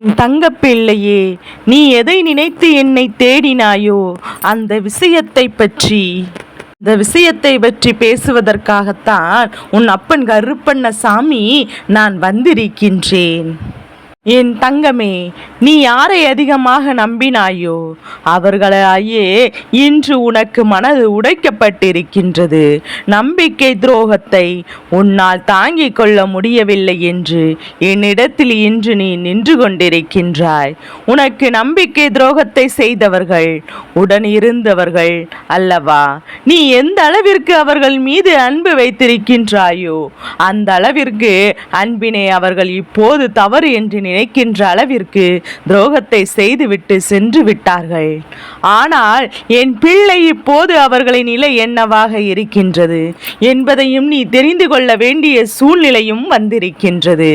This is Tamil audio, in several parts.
தங்கப்பிள்ளையே, நீ எதை நினைத்து என்னை தேடினாயோ அந்த விஷயத்தை பற்றி பேசுவதற்காகத்தான் உன் அப்பன் கருப்பண்ணசாமி நான் வந்திருக்கின்றேன். என் தங்கமே, நீ யாரை அதிகமாக நம்பினாயோ அவர்களாயே இன்று உனக்கு மனது உடைக்கப்பட்டிருக்கின்றது. நம்பிக்கை துரோகத்தை உன்னால் தாங்கிக் கொள்ள முடியவில்லை என்று என்னிடத்தில் இன்று நீ நின்று கொண்டிருக்கின்றாய். உனக்கு நம்பிக்கை துரோகத்தை செய்தவர்கள் உடன் இருந்தவர்கள் அல்லவா? நீ எந்த அளவிற்கு அவர்கள் மீது அன்பு வைத்திருக்கின்றாயோ அந்த அளவிற்கு அன்பினை அவர்கள் இப்போது தவறு என்று நினைக்கின்ற அளவிற்கு துரோகத்தை செய்துவிட்டு சென்று விட்டார்கள். ஆனால் என் பிள்ளை இப்போது அவர்களின் நிலை என்னவாக இருக்கின்றது என்பதையும் நீ தெரிந்து கொள்ள வேண்டிய சூழ்நிலையும் வந்திருக்கின்றது.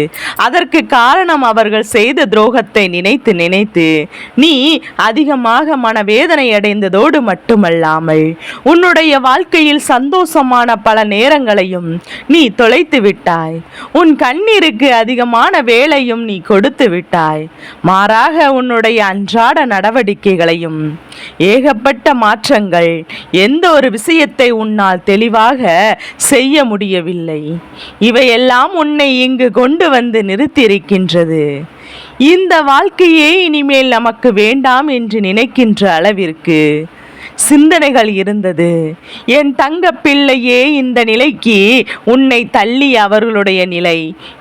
அதற்கு காரணம் அவர்கள் செய்த துரோகத்தை நினைத்து நினைத்து நீ அதிகமாக மனவேதனை அடைந்ததோடு மட்டுமல்லாமல் உன்னுடைய வாழ்க்கையில் சந்தோஷமான பல நேரங்களையும் நீ தொலைத்து விட்டாய். உன் கண்ணீருக்கு அதிகமான வேலையும் நீ கொடுத்து விட்டாய். மாறாக உன்னுடைய அன்றாட நடவடிக்கைகளையும் ஏகப்பட்ட மாற்றங்கள், எந்த ஒரு விஷயத்தை உன்னால் தெளிவாக செய்ய முடியவில்லை. இவையெல்லாம் உன்னை இங்கு கொண்டு வந்து நிறுத்தியிருக்கின்றது. இந்த வாழ்க்கையே இனிமேல் நமக்கு வேண்டாம் என்று நினைக்கின்ற அளவிற்கு சிந்தனைகள் இருந்தது. என் தங்க பிள்ளையே, இந்த நிலைக்கு உன்னை தள்ளி அவர்களுடைய நிலை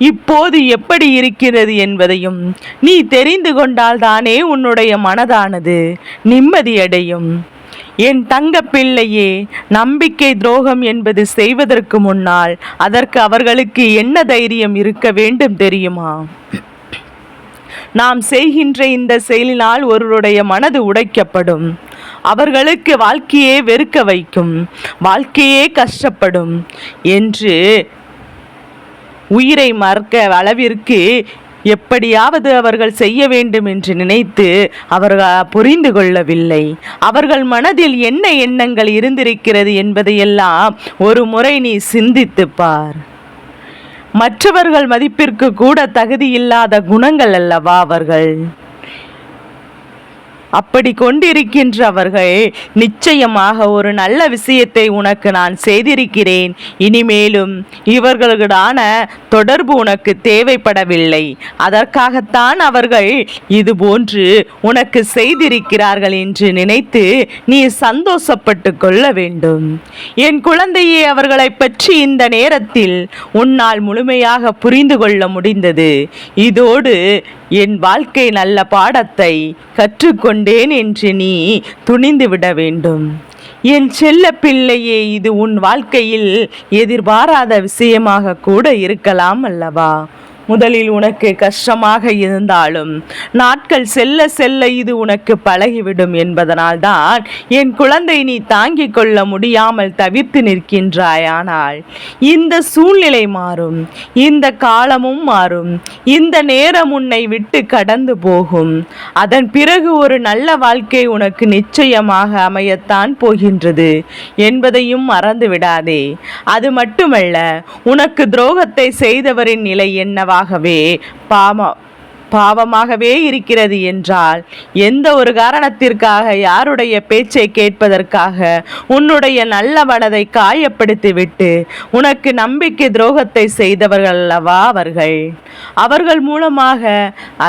இப்போது எப்படி இருக்கிறது என்பதையும் நீ தெரிந்து கொண்டால்தானே உன்னுடைய மனதானது நிம்மதியடையும். என் தங்க பிள்ளையே, நம்பிக்கை துரோகம் என்பது செய்வதற்கு முன்னால் அதற்கு அவர்களுக்கு என்ன தைரியம் இருக்க வேண்டும் தெரியுமா? நாம் செய்கின்ற இந்த செயலினால் ஒருவருடைய மனது உடைக்கப்படும். அவர்களுக்கு வாழ்க்கையே வெறுக்க வைக்கும், வாழ்க்கையே கஷ்டப்படும் என்று உயிரை மறக்க அளவிற்கு எப்படியாவது அவர்கள் செய்ய வேண்டும் என்று நினைத்து அவர்கள் புரிந்து கொள்ளவில்லை. அவர்கள் மனதில் என்ன எண்ணங்கள் இருந்திருக்கிறது என்பதையெல்லாம் ஒரு முறை நீ சிந்தித்து பார். மற்றவர்கள் மதிப்பிற்கு கூட தகுதியில்லாத குணங்கள் அல்லவா அவர்கள்? அப்படி கொண்டிருக்கின்ற அவர்கள் நிச்சயமாக ஒரு நல்ல விஷயத்தை உனக்கு நான் செய்திருக்கிறேன். இனிமேலும் இவர்களுடான தொடர்பு உனக்கு தேவைப்படவில்லை. அதற்காகத்தான் அவர்கள் இதுபோன்று உனக்கு செய்திருக்கிறார்கள் என்று நினைத்து நீ சந்தோஷப்பட்டு கொள்ள வேண்டும். என் குழந்தையே, அவர்களை பற்றி இந்த நேரத்தில் உன்னால் முழுமையாக புரிந்து கொள்ள முடிந்தது. இதோடு என் வாழ்க்கை நல்ல பாடத்தை கற்றுக்கொண்டேன் என்று நீ துணிந்து விட வேண்டும். என் செல்ல பிள்ளையே, இது உன் வாழ்க்கையில் எதிர்பாராத விஷயமாக கூட இருக்கலாம் அல்லவா? முதலில் உனக்கு கஷ்டமாக இருந்தாலும் நாட்கள் செல்ல செல்ல இது உனக்கு பழகிவிடும் என்பதனால்தான் என் குழந்தை நீ தாங்கிக் கொள்ள முடியாமல் தவிர்த்து நிற்கின்றாய். ஆனால் இந்த சூழ்நிலை மாறும், இந்த காலமும் மாறும், இந்த நேரம் உன்னை விட்டு கடந்து போகும். அதன் பிறகு ஒரு நல்ல வாழ்க்கை உனக்கு நிச்சயமாக அமையத்தான் போகின்றது என்பதையும் மறந்து விடாதே. அது மட்டுமல்ல, உனக்கு துரோகத்தை செய்தவரின் நிலை என்னவா பாவமாகவே இருக்கிறது என்றால் எந்த ஒரு காரணத்திற்காக யாருடைய பேச்சை கேட்பதற்காக உன்னுடைய நல்ல மனதை காயப்படுத்திவிட்டு உனக்கு நம்பிக்கை துரோகத்தை செய்தவர்கள் அல்லவா அவர்கள் மூலமாக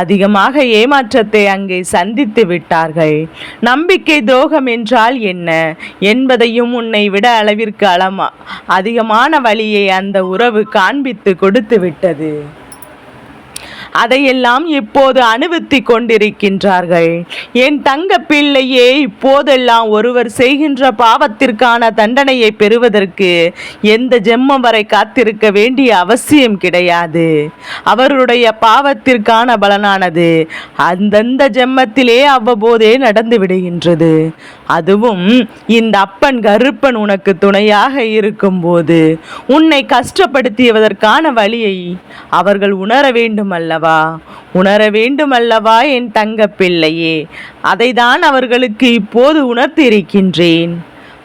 அதிகமாக ஏமாற்றத்தை அங்கே சந்தித்து விட்டார்கள். நம்பிக்கை துரோகம் என்றால் என்ன என்பதையும் உன்னை விட அளவிற்கு அதிகமான வழியை அந்த உறவு காண்பித்து கொடுத்து விட்டது. அதையெல்லாம் இப்போது அனுபவித்துக் கொண்டிருக்கின்றார்கள். என் தங்க பிள்ளையே, இப்போதெல்லாம் ஒருவர் செய்கின்ற பாவத்திற்கான தண்டனையை பெறுவதற்கு எந்த ஜென்மம் வரை காத்திருக்க வேண்டிய அவசியம் கிடையாது. அவருடைய பாவத்திற்கான பலனானது அந்தந்த ஜென்மத்திலே அவ்வப்போதே நடந்து விடுகின்றது. அதுவும் இந்த அப்பன் கருப்பன் உனக்கு துணையாக இருக்கும்போது உன்னை கஷ்டப்படுத்தியதற்கான வழியை அவர்கள் உணர வேண்டும் அல்லவா என் தங்க பிள்ளையே? அதைதான் அவர்களுக்கு இப்போது உணர்த்தியிருக்கின்றேன்.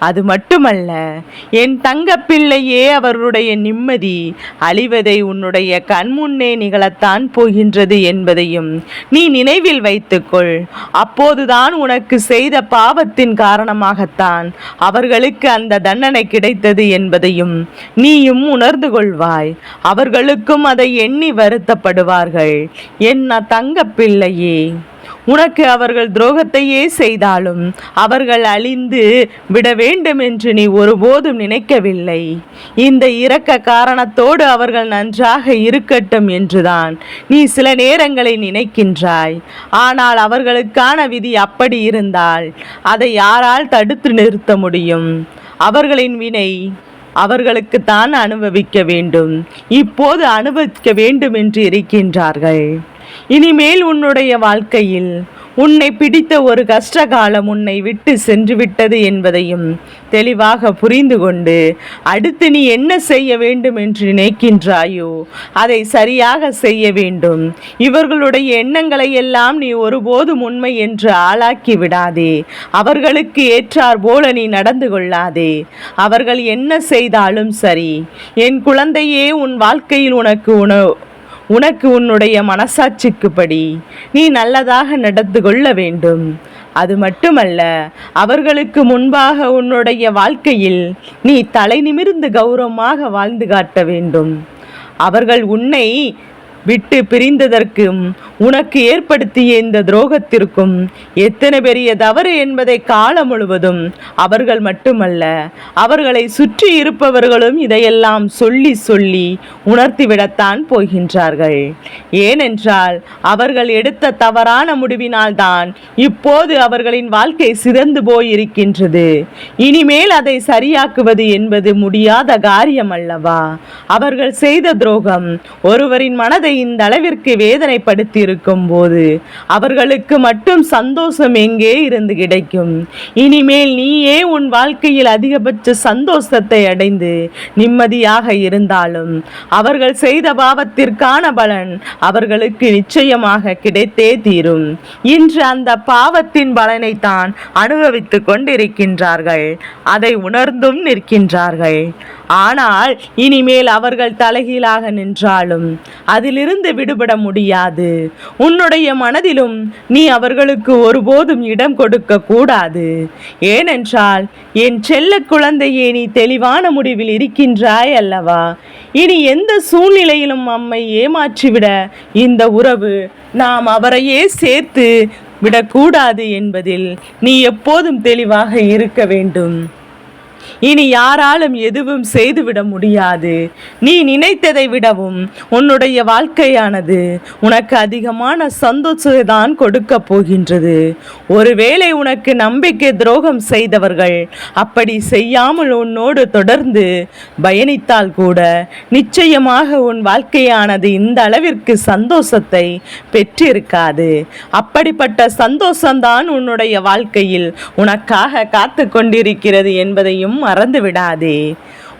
அது மட்டுமல்ல, என் தங்கப்பிள்ளையே, அவர்களுடைய நிம்மதி அழிவதை உன்னுடைய கண்முன்னே நிகழத்தான் போகின்றது என்பதையும் நீ நினைவில் வைத்துக்கொள். அப்போதுதான் உனக்கு செய்த பாவத்தின் காரணமாகத்தான் அவர்களுக்கு அந்த தண்டனை கிடைத்தது என்பதையும் நீயும் உணர்ந்து கொள்வாய். அவர்களுக்கும் அதை எண்ணி வருத்தப்படுவார்கள். என் தங்கப்பிள்ளையே, உனக்கு அவர்கள் துரோகத்தையே செய்தாலும் அவர்கள் அழிந்து விட வேண்டும் என்று நீ ஒருபோதும் நினைக்கவில்லை. இந்த இரக்க காரணத்தோடு அவர்கள் நன்றாக இருக்கட்டும் என்றுதான் நீ சில நேரங்களை நினைக்கின்றாய். ஆனால் அவர்களுக்கான விதி அப்படி இருந்தால் அதை யாரால் தடுத்து நிறுத்த முடியும்? அவர்களின் வினை அவர்களுக்குத்தான் அனுபவிக்க வேண்டும். இப்போது அனுபவிக்க வேண்டும் என்று இருக்கின்றார்கள். இனிமேல் உன்னுடைய வாழ்க்கையில் உன்னை பிடித்த ஒரு கஷ்ட காலம் உன்னை விட்டு சென்று விட்டது என்பதையும் தெளிவாக புரிந்து கொண்டு அடுத்து நீ என்ன செய்ய வேண்டும் என்று நினைக்கின்றாயோ அதை சரியாக செய்ய வேண்டும். இவர்களுடைய எண்ணங்களை எல்லாம் நீ ஒருபோதும் உண்மை என்று ஆளாக்கி விடாதே. அவர்களுக்கு ஏற்றார் போல நீ நடந்து கொள்ளாதே. அவர்கள் என்ன செய்தாலும் சரி, என் குழந்தையே, உன் வாழ்க்கையில் உனக்கு உன்னுடைய மனசாட்சிக்குப்படி நீ நல்லதாக நடந்து கொள்ள வேண்டும். அது மட்டுமல்ல, அவர்களுக்கு முன்பாக உன்னுடைய வாழ்க்கையில் நீ தலை நிமிர்ந்து கௌரவமாக வாழ்ந்து காட்ட வேண்டும். அவர்கள் உன்னை விட்டு பிரிந்ததற்கும் உனக்கு ஏற்படுத்திய இந்த துரோகத்திற்கும் எத்தனை பெரிய தவறு என்பதை காலம் முழுவதும் அவர்கள் மட்டுமல்ல, அவர்களை சுற்றி இருப்பவர்களும் இதையெல்லாம் சொல்லி சொல்லி உணர்த்திவிடத்தான் போகின்றார்கள். ஏனென்றால் அவர்கள் எடுத்த தவறான முடிவினால்தான் இப்போது அவர்களின் வாழ்க்கை சிறந்து போயிருக்கின்றது. இனிமேல் அதை சரியாக்குவது என்பது முடியாத காரியம் அல்லவா? அவர்கள் செய்த துரோகம் ஒருவரின் மனதை இந்த அளவிற்கு வேதனைப்படுத்தி இருக்கும் போது அவர்களுக்கு மட்டும் சந்தோஷம் எங்கே இருந்து கிடைக்கும்? இனிமேல் நீயே உன் வாழ்க்கையில் அதிகபட்ச சந்தோஷத்தை அடைந்து நிம்மதியாக இருந்தாலும் அவர்கள் செய்த பாவத்திற்கான பலன் அவர்களுக்கு நிச்சயமாக கிடைத்தே தீரும். இன்று அந்த பாவத்தின் பலனை தான் அனுபவித்துக் கொண்டிருக்கின்றார்கள். அதை உணர்ந்தும் நிற்கின்றார்கள். ஆனால் இனிமேல் அவர்கள் தலைகீழாக நின்றாலும் அதிலிருந்து விடுபட முடியாது. உன்னுடைய மனதிலும் நீ அவர்களுக்கு ஒருபோதும் இடம் கொடுக்க கூடாது. ஏனென்றால் என் செல்ல குழந்தையே, நீ தெளிவான முடிவில் இருக்கின்றாய் அல்லவா? இனி எந்த சூழ்நிலையிலும் அம்மை ஏமாற்றிவிட இந்த உறவு நாம் அவரையே சேர்த்து விடக்கூடாது என்பதில் நீ எப்போதும் தெளிவாக இருக்க வேண்டும். இனி யாராலும் எதுவும் செய்துவிட முடியாது. நீ நினைத்ததை விடவும் உன்னுடைய வாழ்க்கையானது உனக்கு அதிகமான சந்தோஷத்தை தான் கொடுக்க போகின்றது. ஒருவேளை உனக்கு நம்பிக்கை துரோகம் செய்தவர்கள் அப்படி செய்யாமல் உன்னோடு தொடர்ந்து பயணித்தால் கூட நிச்சயமாக உன் வாழ்க்கையானது இந்த அளவிற்கு சந்தோஷத்தை பெற்றிருக்காது. அப்படிப்பட்ட சந்தோஷம்தான் உன்னுடைய வாழ்க்கையில் உனக்காக காத்து கொண்டிருக்கிறது என்பதையும் மறந்து விடாதே.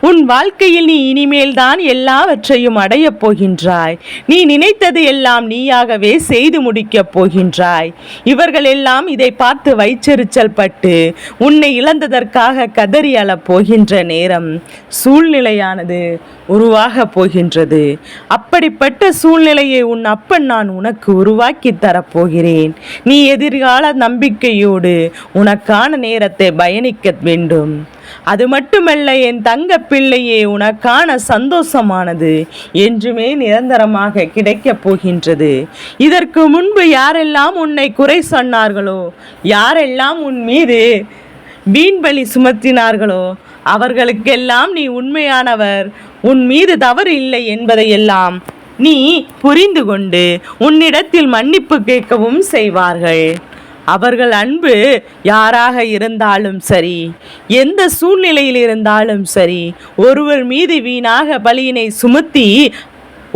உன் வாழ்க்கையில் நீ இனிமேல் தான் எல்லாவற்றையும் அடையப் போகின்றாய். நீ நினைத்தது எல்லாம் நீயாகவே செய்து முடிக்கப் போகின்றாய். இவர்கள் எல்லாம் இதை பார்த்து வைச்செரிச்சல் பட்டு உன்னை இழந்ததற்காக கதறி அழப் போகின்ற நேரம் சூழ்நிலையானது உருவாக போகின்றது. அப்படிப்பட்ட சூழ்நிலையை உன் அப்பன் நான் உனக்கு உருவாக்கி தரப்போகிறேன். நீ எதிர்கால நம்பிக்கையோடு உனக்கான நேரத்தை பயணிக்க வேண்டும். அது மட்டுமல்ல என் தங்க பிள்ளையே, உனக்கான சந்தோஷமானது என்றுமே நிரந்தரமாக கிடைக்கப் போகின்றது. இதற்கு முன்பு யாரெல்லாம் உன்னை குறை சொன்னார்களோ, யாரெல்லாம் உன் மீது வீண்பலி சுமத்தினார்களோ அவர்களுக்கெல்லாம் நீ உண்மையானவர், உன் மீது தவறு இல்லை என்பதையெல்லாம் நீ புரிந்து கொண்டு உன்னிடத்தில் மன்னிப்பு கேட்கவும் செய்வார்கள். அவர்கள் அன்பு யாராக இருந்தாலும் சரி, எந்த சூழ்நிலையில் இருந்தாலும் சரி, ஒருவர் மீது வீணாக பலியினை சுமத்தி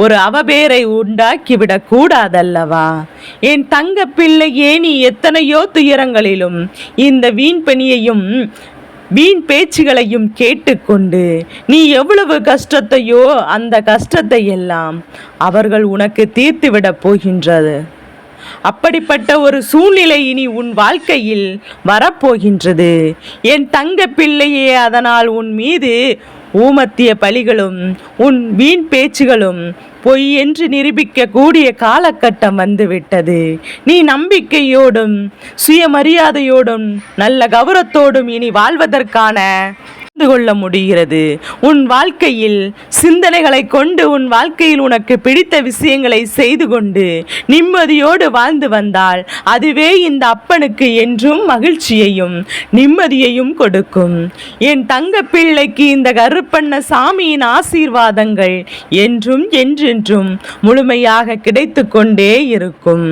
ஒரு அவபேரை உண்டாக்கிவிடக் கூடாதல்லவா? என் தங்க பிள்ளையே, நீ எத்தனையோ துயரங்களிலும் இந்த வீண் பணியையும் வீண் பேச்சுகளையும் கேட்டுக்கொண்டு நீ எவ்வளவு கஷ்டத்தையோ அந்த கஷ்டத்தை எல்லாம் அவர்கள் உனக்கு தீர்த்துவிடப் போகின்றது. அப்படிப்பட்ட ஒரு சூழ்நிலை இனி உன் வாழ்க்கையில் வரப்போகின்றது. என் தங்க பிள்ளையே, அதனால் உன் மீது ஊமத்திய பலிகளும் உன் வீண் பேச்சுகளும் பொய் என்று நிரூபிக்க கூடிய காலகட்டம் வந்துவிட்டது. நீ நம்பிக்கையோடும் சுயமரியாதையோடும் நல்ல கௌரவத்தோடும் இனி வாழ்வதற்கான கொள்ள முடிகிறது. உன் வாழ்க்கையில் சிந்தனைகளை கொண்டு உன் வாழ்க்கையில் உனக்கு பிடித்த விஷயங்களை செய்து கொண்டு நிம்மதியோடு வாழ்ந்து வந்தால் அதுவே இந்த அப்பனுக்கு என்றும் மகிழ்ச்சியையும் நிம்மதியையும் கொடுக்கும். என் தங்க பிள்ளைக்கு இந்த கருப்பண்ண சாமியின் ஆசீர்வாதங்கள் என்றும் என்றென்றும் முழுமையாக கிடைத்து கொண்டே இருக்கும்.